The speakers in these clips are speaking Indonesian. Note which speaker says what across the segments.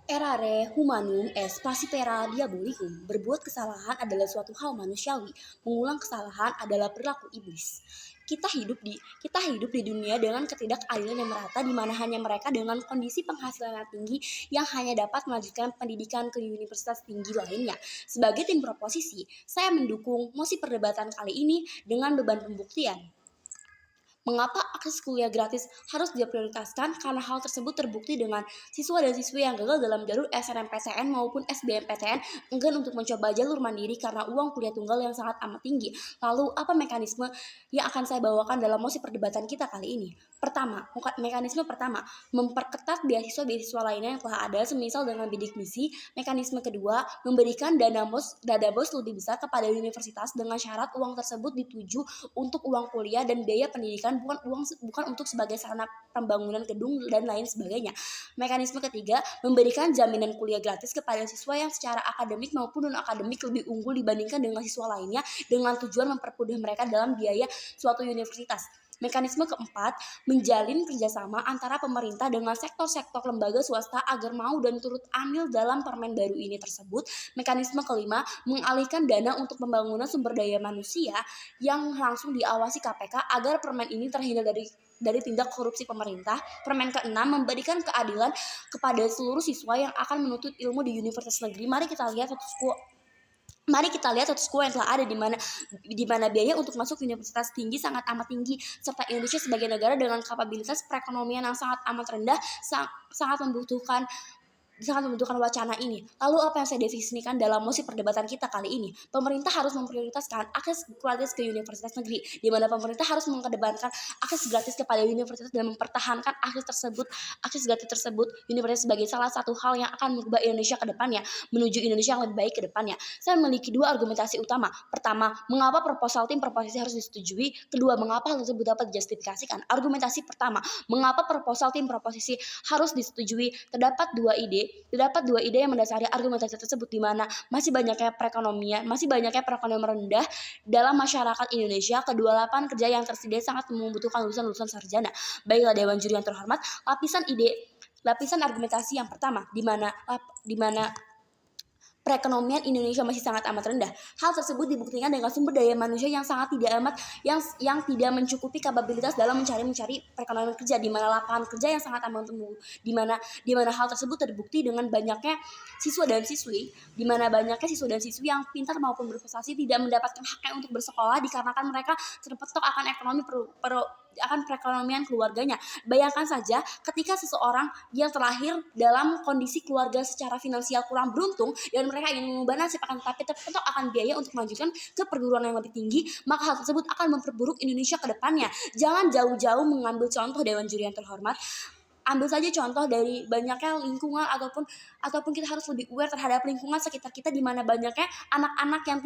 Speaker 1: Errare humanum est passifera diabolicum. Berbuat kesalahan adalah suatu hal manusiawi. Mengulang kesalahan adalah perilaku iblis. Kita hidup di dunia dengan ketidakadilan yang merata, di mana hanya mereka dengan kondisi penghasilan yang tinggi yang hanya dapat melanjutkan pendidikan ke universitas tinggi lainnya. Sebagai tim proposisi, saya mendukung mosi perdebatan kali ini dengan beban pembuktian. Mengapa akses kuliah gratis harus diprioritaskan? Karena hal tersebut terbukti dengan siswa dan siswi yang gagal dalam jalur SNMPTN maupun SBMPTN enggan untuk mencoba jalur mandiri karena uang kuliah tunggal yang sangat amat tinggi. Lalu, apa mekanisme yang akan saya bawakan dalam mosi perdebatan kita kali ini? Mekanisme pertama, memperketat beasiswa-beasiswa lainnya yang telah ada, semisal dengan bidik misi. Mekanisme kedua, memberikan dana bos lebih besar kepada universitas dengan syarat uang tersebut dituju untuk uang kuliah dan biaya pendidikan, bukan untuk sebagai sarana pembangunan gedung dan lain sebagainya. Mekanisme ketiga, memberikan jaminan kuliah gratis kepada siswa yang secara akademik maupun non-akademik lebih unggul dibandingkan dengan siswa lainnya dengan tujuan mempermudah mereka dalam biaya suatu universitas. Mekanisme keempat, menjalin kerjasama antara pemerintah dengan sektor-sektor lembaga swasta agar mau dan turut andil dalam permen baru ini tersebut. Mekanisme kelima, mengalihkan dana untuk pembangunan sumber daya manusia yang langsung diawasi KPK agar permen ini terhindar dari tindak korupsi pemerintah. Permen keenam, memberikan keadilan kepada seluruh siswa yang akan menuntut ilmu di universitas negeri. Mari kita lihat status quo yang telah ada, di mana biaya untuk masuk universitas tinggi sangat amat tinggi, serta Indonesia sebagai negara dengan kapabilitas perekonomian yang sangat amat rendah sangat membutuhkan wacana ini. Lalu, apa yang saya definisikan dalam mosi perdebatan kita kali ini? Pemerintah harus memprioritaskan akses gratis ke universitas negeri, di mana pemerintah harus mengedepankan akses gratis kepada universitas dan mempertahankan akses gratis tersebut universitas sebagai salah satu hal yang akan mengubah Indonesia ke depannya, menuju Indonesia yang lebih baik ke depannya. Saya memiliki dua argumentasi utama. Pertama, mengapa tim proposisi harus disetujui? Kedua, mengapa hal tersebut dapat dijustifikasikan? Argumentasi pertama, mengapa tim proposisi harus disetujui? Terdapat dua ide yang mendasari argumentasi tersebut, di mana masih banyaknya perekonomian rendah dalam masyarakat Indonesia. Kedua, lapangan kerja yang tersedia sangat membutuhkan lulusan sarjana. Baiklah Dewan Juri yang terhormat, lapisan argumentasi yang pertama, di mana perekonomian Indonesia masih sangat amat rendah. Hal tersebut dibuktikan dengan sumber daya manusia yang sangat yang tidak mencukupi kapabilitas dalam mencari perekonomian kerja, di mana lapangan kerja yang sangat amat tumbuh, di mana hal tersebut terbukti dengan banyaknya siswa dan siswi yang pintar maupun berprestasi tidak mendapatkan haknya untuk bersekolah dikarenakan mereka terpentok akan perekonomian keluarganya. Bayangkan saja ketika seseorang yang terlahir dalam kondisi keluarga secara finansial kurang beruntung dan mereka ingin mengubah nasib, akan tetapi terpentok akan biaya untuk melanjutkan ke perguruan yang lebih tinggi, maka hal tersebut akan memperburuk Indonesia ke depannya. Jangan jauh-jauh mengambil contoh Dewan Juri yang terhormat. Ambil saja contoh dari banyaknya lingkungan ataupun kita harus lebih aware terhadap lingkungan sekitar kita, di mana banyaknya anak-anak yang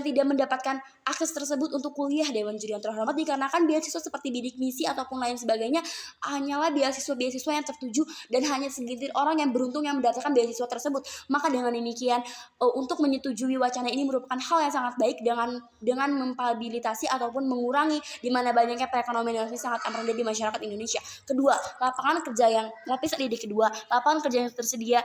Speaker 1: tidak mendapatkan akses tersebut untuk kuliah. Dewan Juri yang terhormat, dikarenakan beasiswa seperti bidik misi ataupun lain sebagainya hanyalah beasiswa yang tertuju dan hanya segelintir orang yang beruntung yang mendapatkan beasiswa tersebut. Maka dengan demikian, untuk menyetujui wacana ini merupakan hal yang sangat baik dengan memfasilitasi ataupun mengurangi di mana banyaknya perekonomian yang sangat amat rendah di masyarakat Indonesia. Kedua, lapangan kerja yang tersedia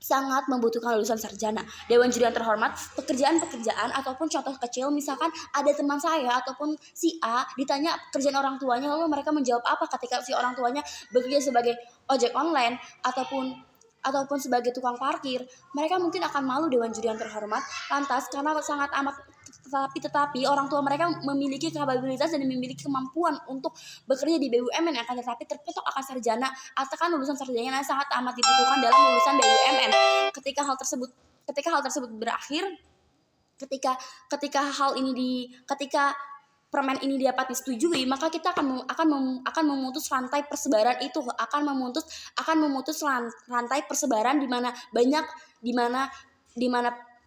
Speaker 1: sangat membutuhkan lulusan sarjana. Dewan Juri yang terhormat, pekerjaan ataupun contoh kecil, misalkan ada teman saya ataupun si A ditanya pekerjaan orang tuanya, lalu mereka menjawab apa ketika si orang tuanya bekerja sebagai ojek online ataupun sebagai tukang parkir? Mereka mungkin akan malu, Dewan Juri yang terhormat. Lantas karena sangat amat tetapi orang tua mereka memiliki kapabilitas dan memiliki kemampuan untuk bekerja di BUMN, akan tetapi terpentok akan sarjana atakan lulusan sarjana yang sangat amat dibutuhkan dalam lulusan BUMN. Ketika hal tersebut berakhir, ketika permen ini dapat disetujui, maka kita akan memutus rantai persebaran itu, akan memutus rantai persebaran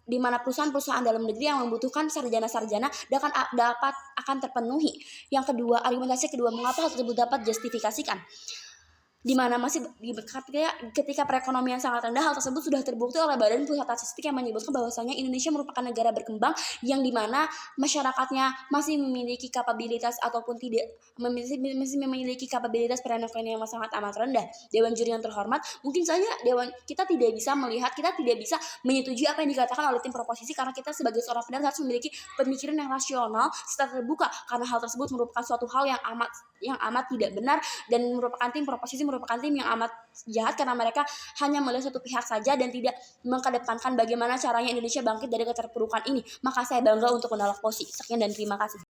Speaker 1: di mana perusahaan-perusahaan dalam negeri yang membutuhkan sarjana-sarjana akan terpenuhi. Argumentasi kedua, mengapa hal tersebut dapat justifikasikan? di mana masih ketika perekonomian sangat rendah. Hal tersebut sudah terbukti oleh Badan Pusat Statistik yang menyebutkan bahwasanya Indonesia merupakan negara berkembang yang dimana masyarakatnya masih memiliki kapabilitas ataupun tidak masih memiliki kapabilitas perekonomian yang sangat amat rendah. Dewan juri yang terhormat, mungkin saja kita tidak bisa menyetujui apa yang dikatakan oleh tim proposisi, karena kita sebagai seorang pendengar harus memiliki pemikiran yang rasional serta terbuka, karena hal tersebut merupakan suatu hal yang amat tidak benar, dan tim proposisi merupakan tim yang amat jahat karena mereka hanya melihat satu pihak saja dan tidak mengedepankan bagaimana caranya Indonesia bangkit dari keterpurukan ini. Maka saya bangga untuk menolak POSI. Sekian dan terima kasih.